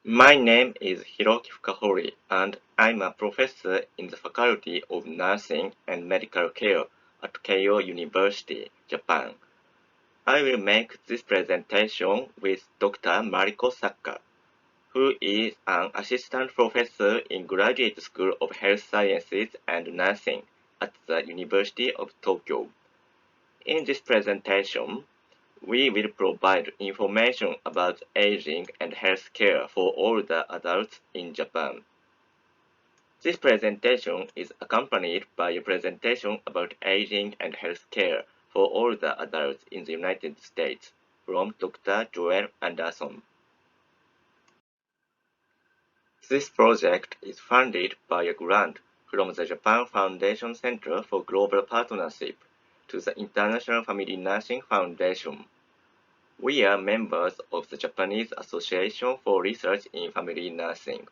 My name is Hiroki Fukahori, and I'm a professor in the Faculty of Nursing and Medical Care at Keio University, Japan. I will make this presentation with Dr. Mariko Sakka, who is an assistant professor in Graduate School of Health Sciences and Nursing at the University of Tokyo. In this presentation, we will provide information about aging and healthcare for older adults in Japan. This presentation is accompanied by a presentation about aging and healthcare for older adults in the United States from Dr. Joel Anderson. This project is funded by a grant from the Japan Foundation Center for Global Partnership to the International Family Nursing Foundation. We are members of the Japanese Association for Research in Family Nursing.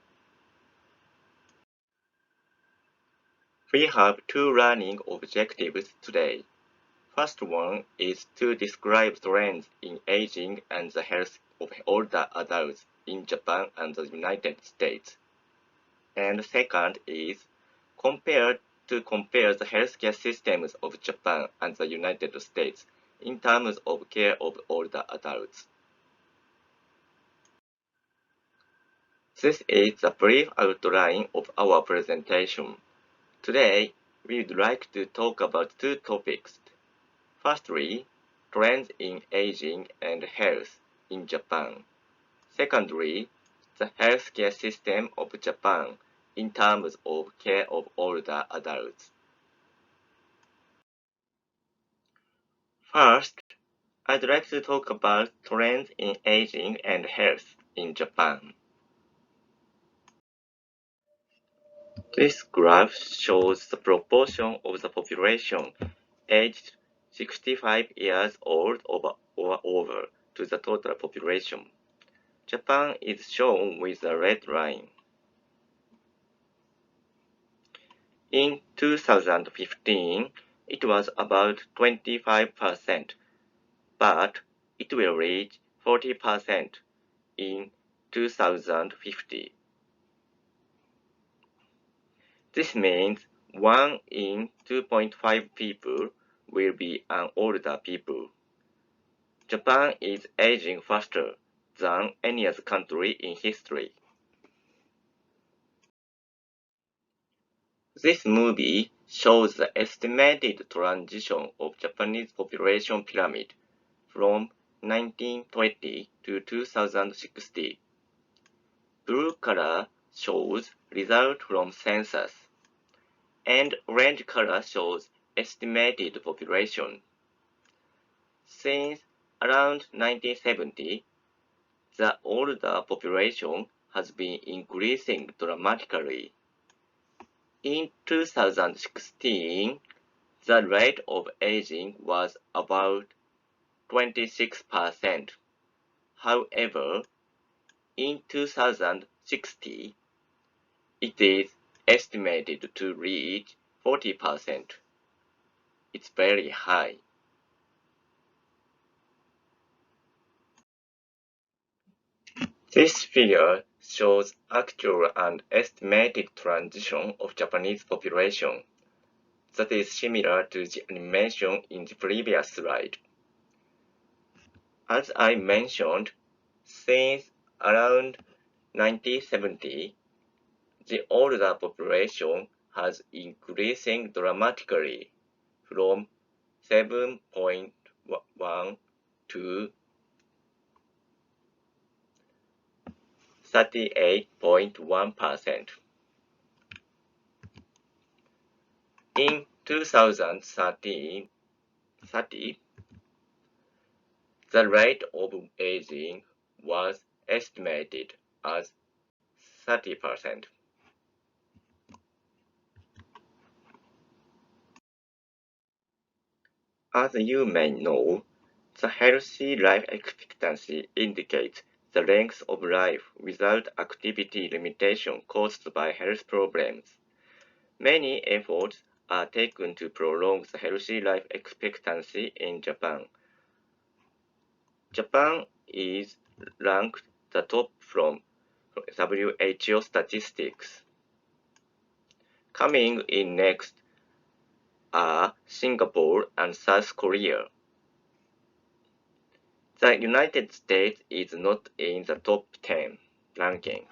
We have two learning objectives today. First one is to describe trends in aging and the health of older adults in Japan and the United States. And second is compare the healthcare systems of Japan and the United States in terms of care of older adults. This is the brief outline of our presentation. Today, we would like to talk about two topics. Firstly, trends in aging and health in Japan. Secondly, the healthcare system of Japan in terms of care of older adults. First, I'd like to talk about trends in aging and health in Japan. This graph shows the proportion of the population aged 65 years old or over to the total population. Japan is shown with a red line. In 2015, it was about 25%, but it will reach 40% in 2050. This means 1 in 2.5 people will be an older people. Japan is aging faster than any other country in history. This movie shows the estimated transition of Japanese population pyramid from 1920 to 2060. Blue color shows result from census, and orange color shows estimated population. Since around 1970, the older population has been increasing dramatically. In 2016, the rate of aging was about 26%. However, in 2060, it is estimated to reach 40%. It's very high. This figure shows actual and estimated transition of Japanese population. That is similar to the animation in the previous slide. As I mentioned, since around 1970, the older population has increasing dramatically from 7.1 to 38.1%. In 2030, the rate of aging was estimated as 30%. As you may know, the healthy life expectancy indicates the length of life without activity limitation caused by health problems. Many efforts are taken to prolong the healthy life expectancy in Japan. Japan is ranked the top from WHO statistics. Coming in next are Singapore and South Korea. The United States is not in the top 10 ranking.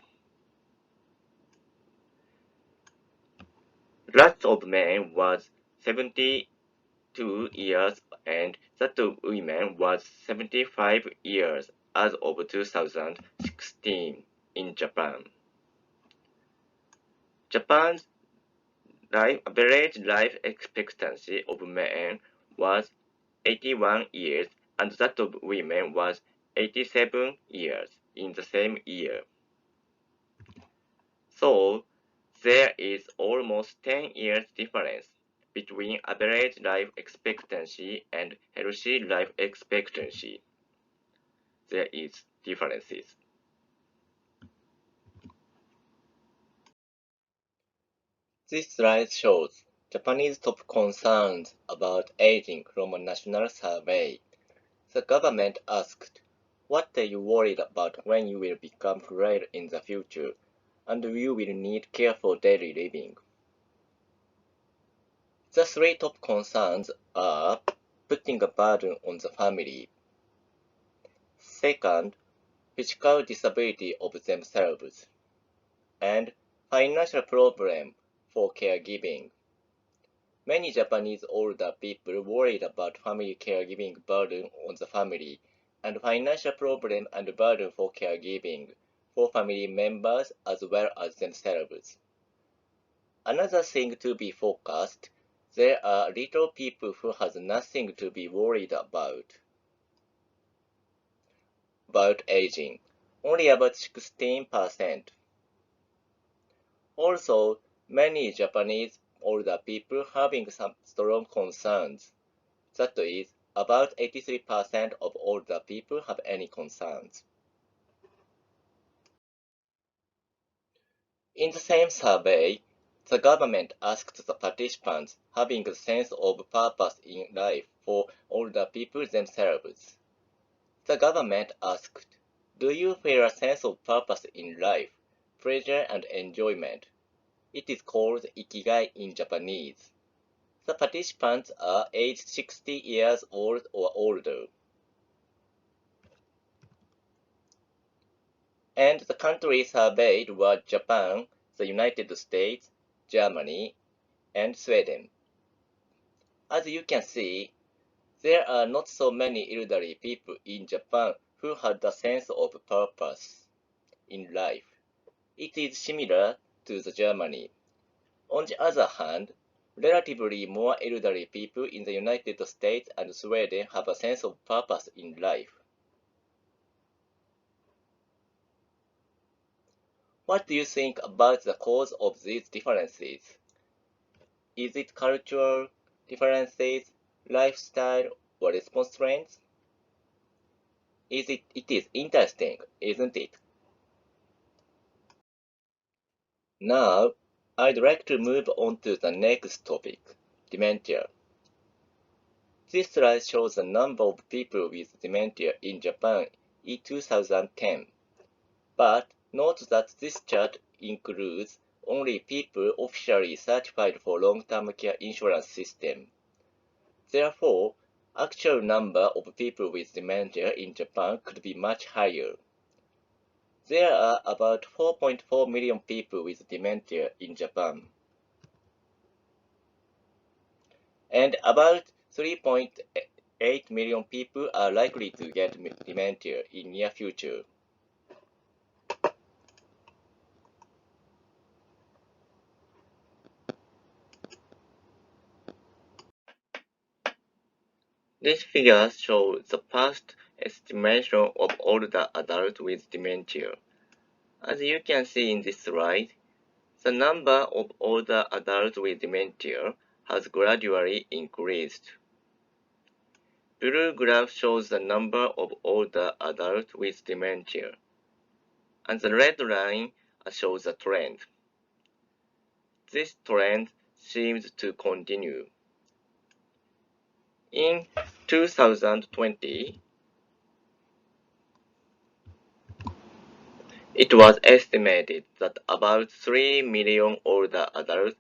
That of men was 72 years and that of women was 75 years as of 2016 in Japan. Japan's average life expectancy of men was 81 years and that of women was 87 years in the same year. So, there is almost 10 years difference between average life expectancy and healthy life expectancy. There is differences. This slide shows Japanese top concerns about aging from a national survey. The government asked, what are you worried about when you will become frail in the future, and you will need care for daily living? The three top concerns are putting a burden on the family. Second, physical disability of themselves. And financial problem for caregiving. Many Japanese older people worried about family caregiving burden on the family and financial problem and burden for caregiving for family members as well as themselves. Another thing to be focused, there are little people who has nothing to be worried about aging, only about 16%. Also, many Japanese older people having some strong concerns. That is, about 83% of older people have any concerns. In the same survey, the government asked the participants having a sense of purpose in life for older people themselves. The government asked, do you feel a sense of purpose in life, pleasure and enjoyment? It is called ikigai in Japanese. The participants are aged 60 years old or older. And the countries surveyed were Japan, the United States, Germany, and Sweden. As you can see, there are not so many elderly people in Japan who had a sense of purpose in life. It is similar to the Germany. On the other hand, relatively more elderly people in the United States and Sweden have a sense of purpose in life. What do you think about the cause of these differences? Is it cultural differences, lifestyle, or response trends? It is interesting, isn't it? Now, I'd like to move on to the next topic, dementia. This slide shows the number of people with dementia in Japan in 2010. But note that this chart includes only people officially certified for long-term care insurance system. Therefore, actual number of people with dementia in Japan could be much higher. There are about 4.4 million people with dementia in Japan. And about 3.8 million people are likely to get dementia in near future. These figures show the past estimation of older adults with dementia. As you can see in this slide, the number of older adults with dementia has gradually increased. Blue graph shows the number of older adults with dementia, and the red line shows the trend. This trend seems to continue. In 2020, It was estimated that about 3 million older adults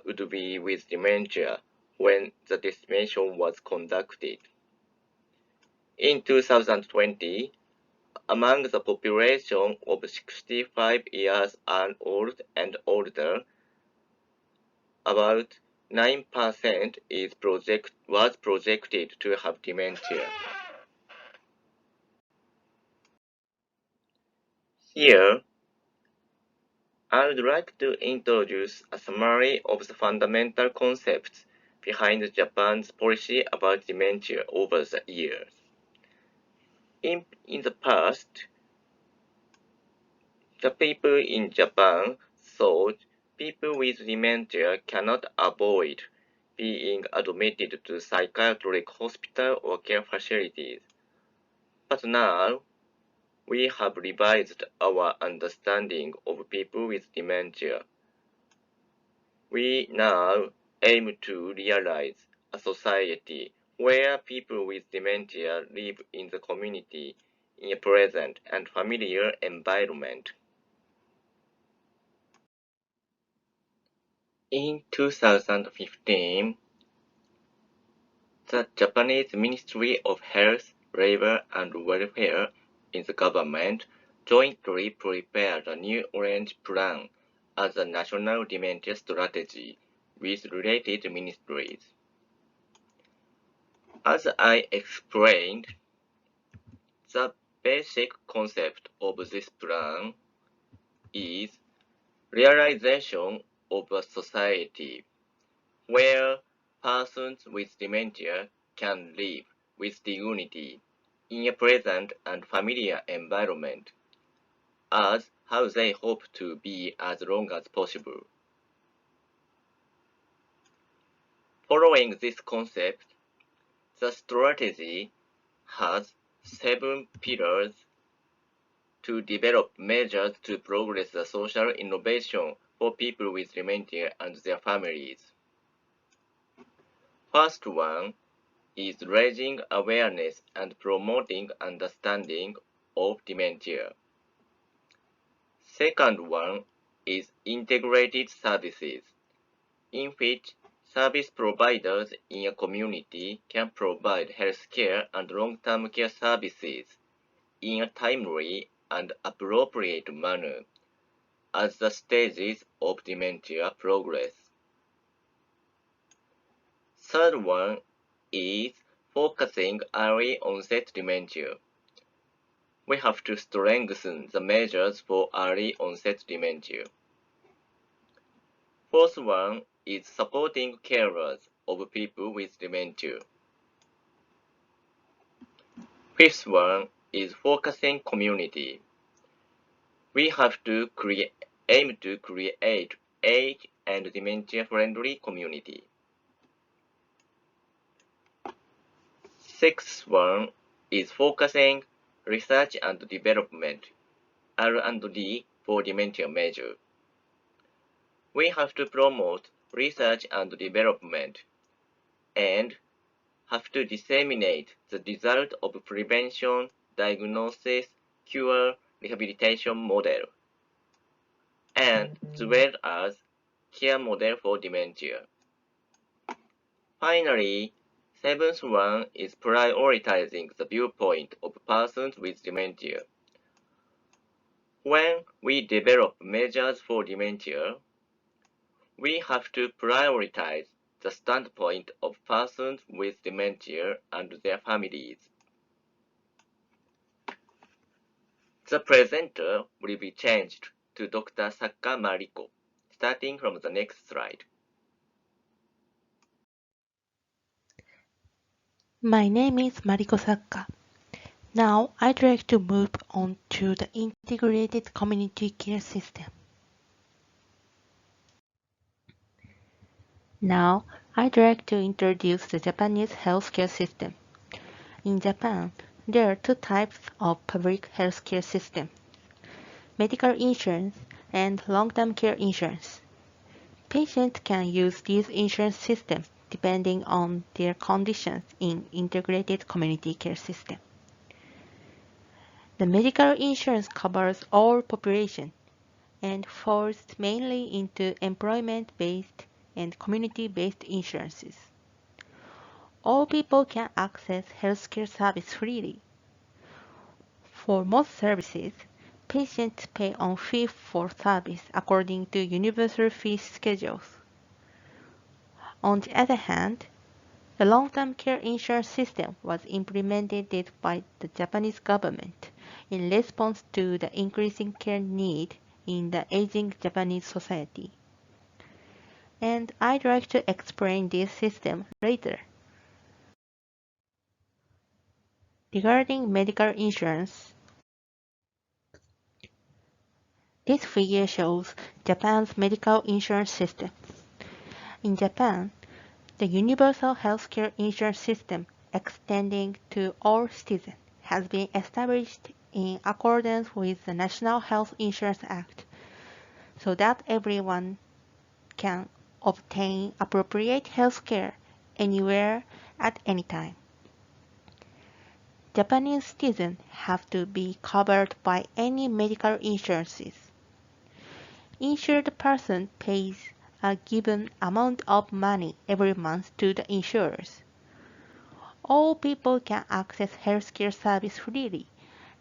would be with dementia when the estimation was conducted. In 2020, among the population of 65 years old and older, about 9% was projected to have dementia. Here, I would like to introduce a summary of the fundamental concepts behind Japan's policy about dementia over the years. In the past, the people in Japan thought people with dementia cannot avoid being admitted to psychiatric hospital or care facilities. But now, we have revised our understanding of people with dementia. We now aim to realize a society where people with dementia live in the community in a pleasant and familiar environment. In 2015, the Japanese Ministry of Health, Labor and Welfare in the government jointly prepared a new Orange Plan as a national dementia strategy with related ministries. As I explained, the basic concept of this plan is realization of a society where persons with dementia can live with dignity in a pleasant and familiar environment, as how they hope to be as long as possible. Following this concept, the strategy has 7 pillars to develop measures to progress the social innovation for people with dementia and their families. First one is raising awareness and promoting understanding of dementia. Second one is integrated services, in which service providers in a community can provide healthcare and long-term care services in a timely and appropriate manner as the stages of dementia progress. Third one is focusing early onset dementia. We have to strengthen the measures for early onset dementia. Fourth one is supporting carers of people with dementia. Fifth one is focusing community. We have to aim to create age and dementia-friendly community. Sixth one is focusing research and development, R&D for dementia measure. We have to promote research and development and have to disseminate the result of prevention, diagnosis, cure, rehabilitation model, and as well as care model for dementia. Finally, seventh one is prioritizing the viewpoint of persons with dementia. When we develop measures for dementia, we have to prioritize the standpoint of persons with dementia and their families. The presenter will be changed to Dr. Sakka Mariko, starting from the next slide. My name is Mariko Sakka. Now I'd like to move on to the integrated community care system. Now I'd like to introduce the Japanese healthcare system. In Japan, there are two types of public healthcare system: medical insurance and long-term care insurance. Patients can use these insurance systems depending on their conditions in integrated community care system. The medical insurance covers all population and falls mainly into employment-based and community-based insurances. All people can access healthcare service freely. For most services, patients pay on fee for service according to universal fee schedules. On the other hand, the long-term care insurance system was implemented by the Japanese government in response to the increasing care need in the aging Japanese society. And I'd like to explain this system later. Regarding medical insurance, this figure shows Japan's medical insurance system. In Japan, the universal healthcare insurance system extending to all citizens has been established in accordance with the National Health Insurance Act so that everyone can obtain appropriate health care anywhere at any time. Japanese citizens have to be covered by any medical insurances. Insured person pays a given amount of money every month to the insurers. All people can access healthcare service freely,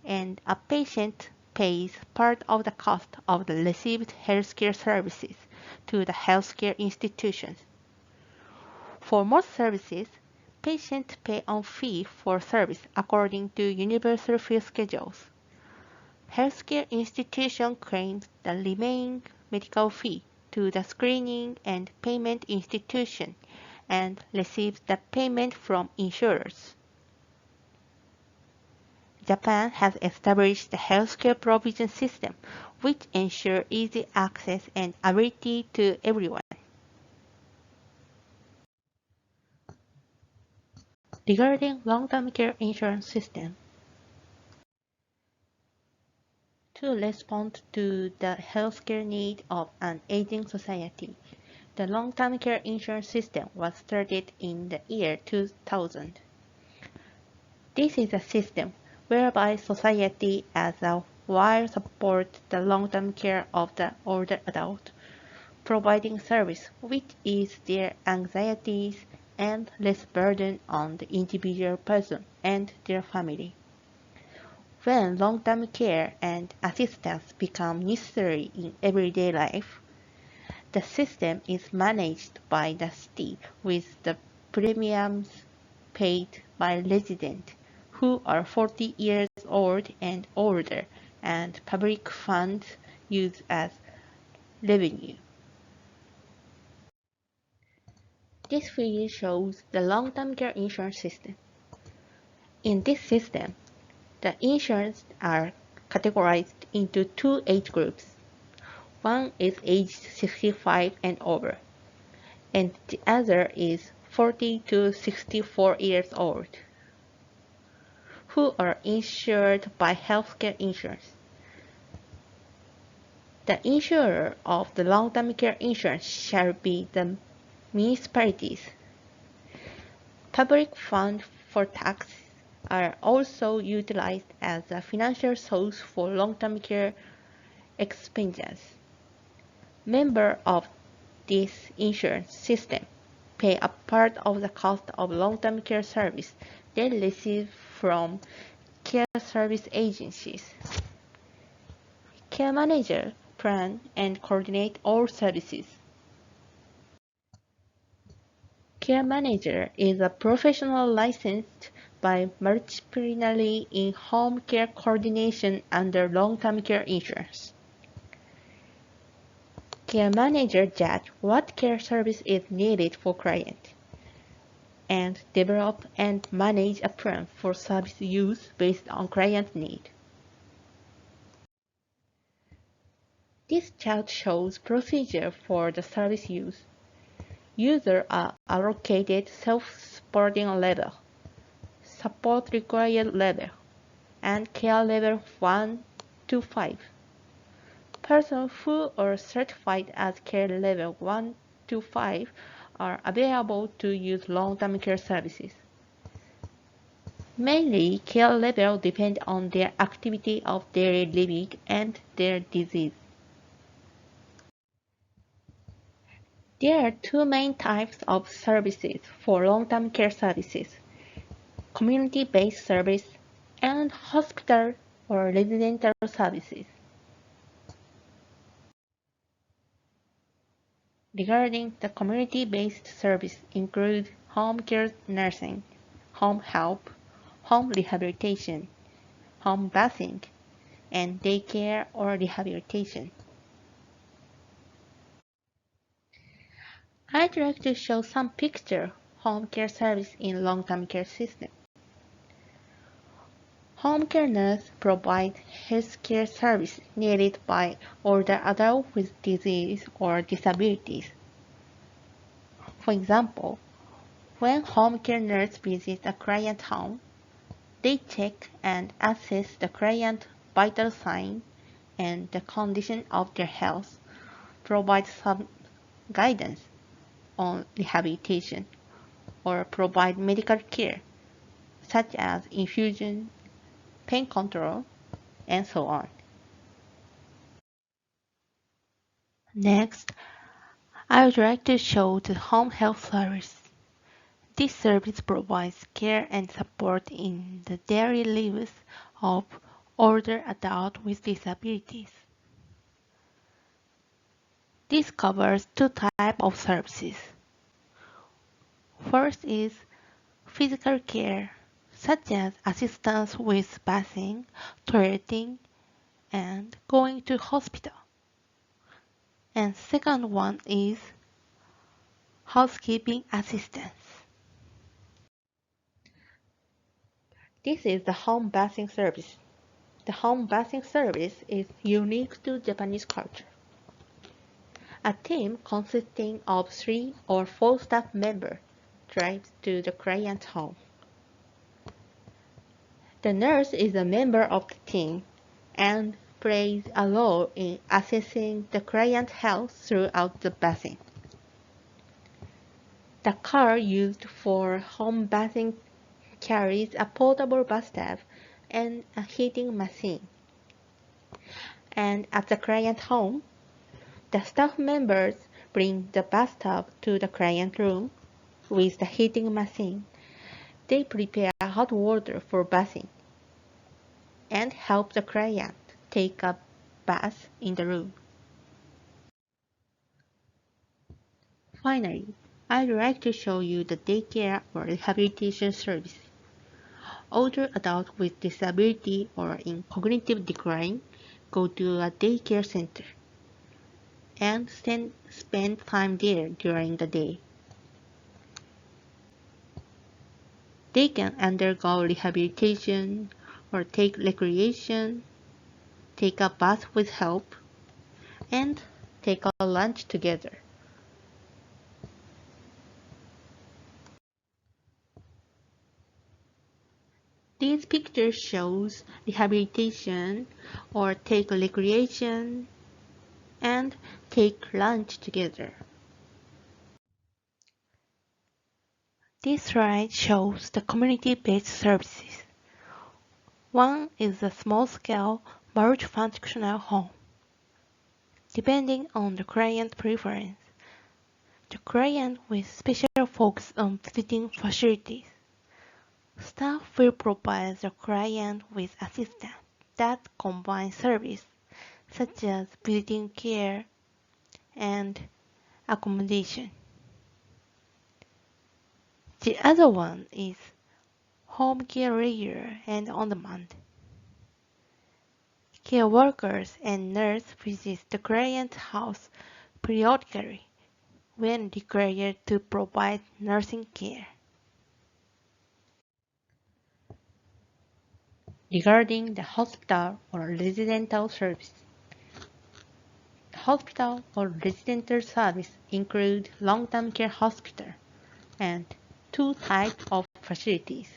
and a patient pays part of the cost of the received healthcare services to the healthcare institutions. For most services, patients pay on fee for service according to universal fee schedules. Healthcare institution claims the remaining medical fee to the screening and payment institution and receives the payment from insurers. Japan has established the healthcare provision system which ensures easy access and ability to everyone. Regarding long-term care insurance system, to respond to the healthcare need of an aging society, the long-term care insurance system was started in the year 2000. This is a system whereby society as a whole supports the long-term care of the older adult, providing service which eases their anxieties and less burden on the individual person and their family. When long-term care and assistance become necessary in everyday life, the system is managed by the city with the premiums paid by residents who are 40 years old and older and public funds used as revenue. This figure shows the long-term care insurance system. In this system, the insurance are categorized into two age groups. One is aged 65 and over, and the other is 40 to 64 years old, who are insured by healthcare insurance. The insurer of the long-term care insurance shall be the municipalities. Public funds for tax are also utilized as a financial source for long-term care expenditures. Members of this insurance system pay a part of the cost of long-term care service they receive from care service agencies. Care managers plan and coordinate all services. Care manager is a professional licensed by multidisciplinary in home care coordination under long-term care insurance. Care manager judge what care service is needed for client and develop and manage a plan for service use based on client need. This chart shows procedure for the service use. Users are allocated self-supporting level, support required level, and care level 1 to 5. Persons who are certified as care level 1 to 5 are available to use long-term care services. Mainly, care level depends on their activity of daily living and their disease. There are two main types of services for long-term care services: community-based service and hospital or residential services. Regarding the community-based service include home care nursing, home help, home rehabilitation, home bathing, and daycare or rehabilitation. I'd like to show some picture home care service in long-term care system. Home care nurse provides healthcare service needed by older adults with disease or disabilities. For example, when home care nurse visits a client home, they check and assess the client's vital signs and the condition of their health, provide some guidance on rehabilitation, or provide medical care, such as infusion, pain control, and so on. Next, I would like to show the home health service. This service provides care and support in the daily lives of older adults with disabilities. This covers two types of services. First is physical care, such as assistance with bathing, toileting, and going to hospital. And second one is housekeeping assistance. This is the home bathing service. The home bathing service is unique to Japanese culture. A team consisting of 3 or 4 staff members drives to the client's home. The nurse is a member of the team and plays a role in assessing the client's health throughout the bathing. The car used for home bathing carries a portable bathtub and a heating machine. And at the client's home, the staff members bring the bathtub to the client room with the heating machine. They prepare hot water for bathing and help the client take a bath in the room. Finally, I'd like to show you the daycare or rehabilitation service. Older adults with disability or in cognitive decline go to a daycare center and spend time there during the day. They can undergo rehabilitation or take recreation, take a bath with help, and take a lunch together. These pictures shows rehabilitation or take recreation and take lunch together. This slide shows the community-based services. One is a small-scale, multifunctional home. Depending on the client preference, the client with special focus on visiting facilities. Staff will provide the client with assistance that combine service such as visiting care and accommodation. The other one is home care regular and on-demand. Care workers and nurses visit the client's house periodically when required to provide nursing care. Regarding the hospital or residential service, the hospital or residential service include long-term care hospital and two types of facilities.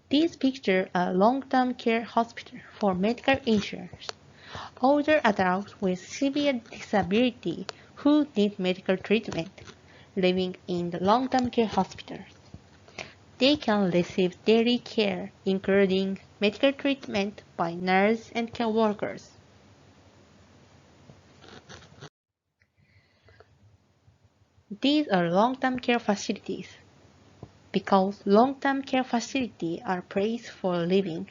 These pictures are long-term care hospital for medical insurance. Older adults with severe disability who need medical treatment living in the long-term care hospitals. They can receive daily care, including medical treatment by nurses and care workers. These are long-term care facilities. Because long-term care facilities are places for living,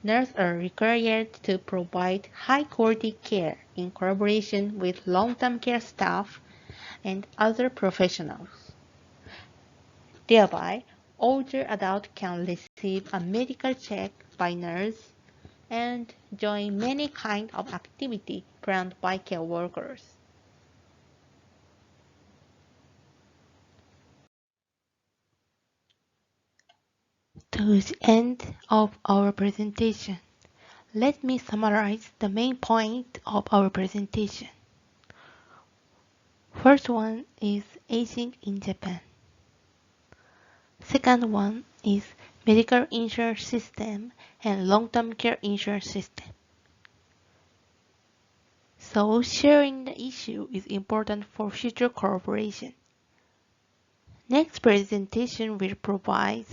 nurses are required to provide high-quality care in collaboration with long-term care staff and other professionals. Thereby, older adults can receive a medical check by nurse and join many kinds of activity planned by care workers. To the end of our presentation, let me summarize the main point of our presentation. First one is aging in Japan. Second one is medical insurance system and long-term care insurance system. So sharing the issue is important for future cooperation. Next presentation will provide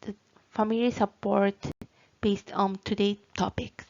the family support based on today's topics.